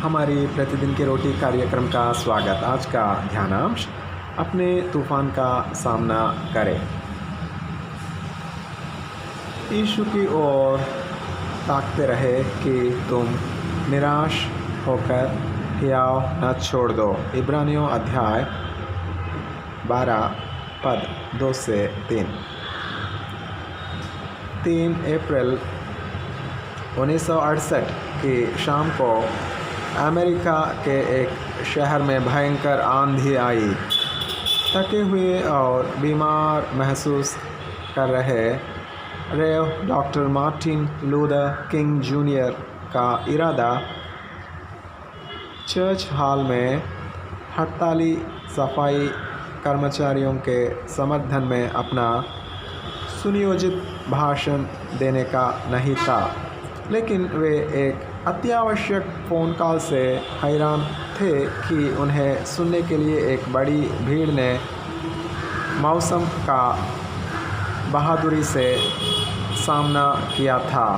हमारी प्रतिदिन की रोटी कार्यक्रम का स्वागत। आज का ध्यानांश, अपने तूफान का सामना करें। यीशु की ओर ताकते रहे कि तुम निराश होकर हियाव न छोड़ दो। इब्रानियों अध्याय 12 पद 2 से 3। 3 अप्रैल 1968 की शाम को अमेरिका के एक शहर में भयंकर आंधी आई। थके हुए और बीमार महसूस कर रहे Rev doctor Martin Luther King junior का इरादा चर्च हॉल में हड़ताली सफाई कर्मचारियों के समर्थन में अपना सुनियोजित भाषण देने का नहीं था, लेकिन वे एक अत्यावश्यक फ़ोन कॉल से हैरान थे कि उन्हें सुनने के लिए एक बड़ी भीड़ ने मौसम का बहादुरी से सामना किया था।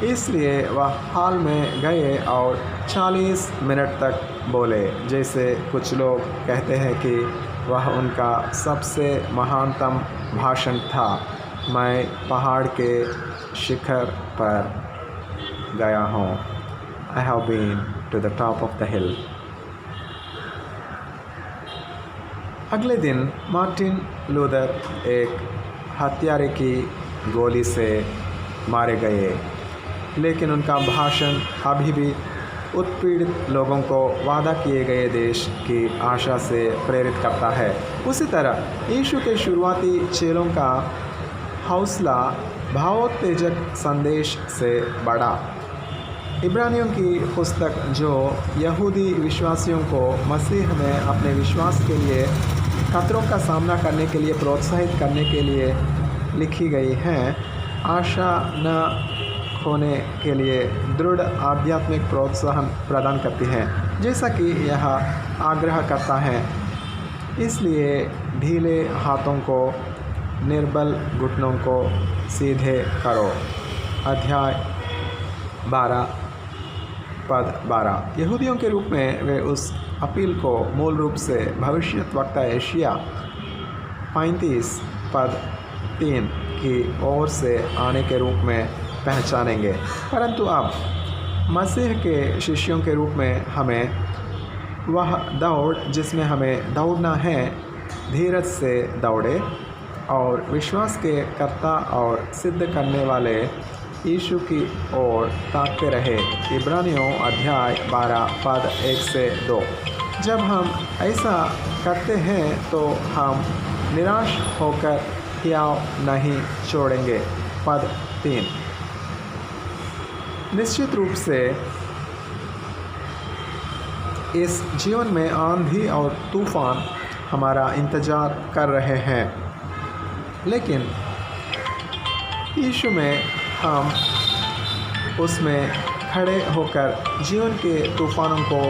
इसलिए वह हॉल में गए और 40 मिनट तक बोले। जैसे कुछ लोग कहते हैं कि वह उनका सबसे महानतम भाषण था। मैं पहाड़ के शिखर पर गया हूँ। I have been to the top of the hill. अगले दिन मार्टिन लूथर एक हत्यारे की गोली से मारे गए, लेकिन उनका भाषण अभी भी उत्पीड़ित लोगों को वादा किए गए देश की आशा से प्रेरित करता है। उसी तरह यीशु के शुरुआती चेलों का हौसला भावोत्तेजक संदेश से बढ़ा। इब्रानियों की पुस्तक, जो यहूदी विश्वासियों को मसीह में अपने विश्वास के लिए खतरों का सामना करने के लिए प्रोत्साहित करने के लिए लिखी गई हैं, आशा न खोने के लिए दृढ़ आध्यात्मिक प्रोत्साहन प्रदान करती हैं, जैसा कि यह आग्रह करता है। इसलिए ढीले हाथों को, निर्बल घुटनों को सीधे करो। अध्याय 12 पद 12। यहूदियों के रूप में वे उस अपील को मूल रूप से भविष्यद्वक्ता यशायाह 35 पद 3 की ओर से आने के रूप में पहचानेंगे। परंतु अब मसीह के शिष्यों के रूप में हमें वह दौड़ जिसमें हमें दौड़ना है, धीरज से दौड़े और विश्वास के कर्ता और सिद्ध करने वाले यीशु की ओर ताकते रहे। इब्रानियों अध्याय 12 पद 1 से 2। जब हम ऐसा करते हैं तो हम निराश होकर हियाव नहीं छोड़ेंगे। पद 3। निश्चित रूप से इस जीवन में आंधी और तूफान हमारा इंतज़ार कर रहे हैं, लेकिन यीशु में हम उसमें खड़े होकर जीवन के तूफानों को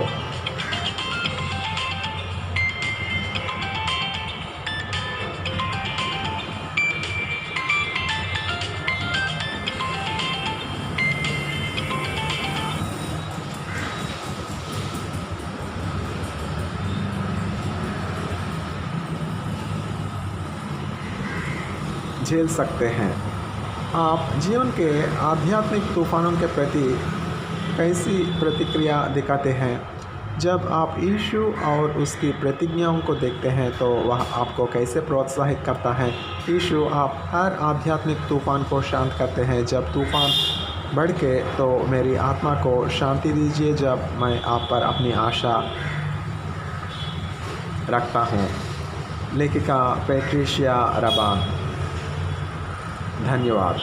झेल सकते हैं। आप जीवन के आध्यात्मिक तूफानों के प्रति कैसी प्रतिक्रिया दिखाते हैं? जब आप यीशु और उसकी प्रतिज्ञाओं को देखते हैं तो वह आपको कैसे प्रोत्साहित करता है? यीशु, आप हर आध्यात्मिक तूफान को शांत करते हैं। जब तूफान भड़के तो मेरी आत्मा को शांति दीजिए। जब मैं आप पर अपनी आशा रखता हूँ। लेखिका पैट्रिशिया रबान। धन्यवाद।